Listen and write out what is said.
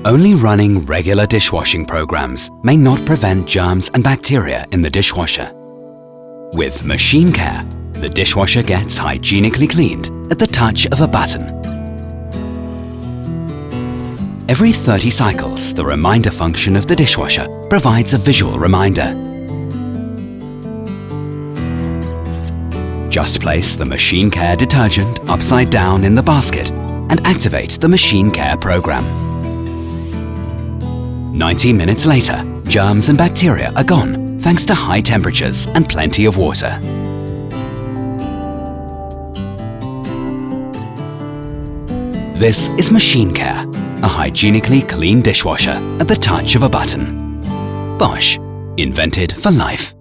Only running regular dishwashing programs may not prevent germs and bacteria in the dishwasher. With Machine Care, the dishwasher gets hygienically cleaned at the touch of a button. Every 30 cycles, the reminder function of the dishwasher provides a visual reminder. Just place the Machine Care detergent upside down in the basket and activate the Machine Care programme. 90 minutes later, germs and bacteria are gone thanks to high temperatures and plenty of water. This is Machine Care, a hygienically clean dishwasher at the touch of a button. Bosch, invented for life.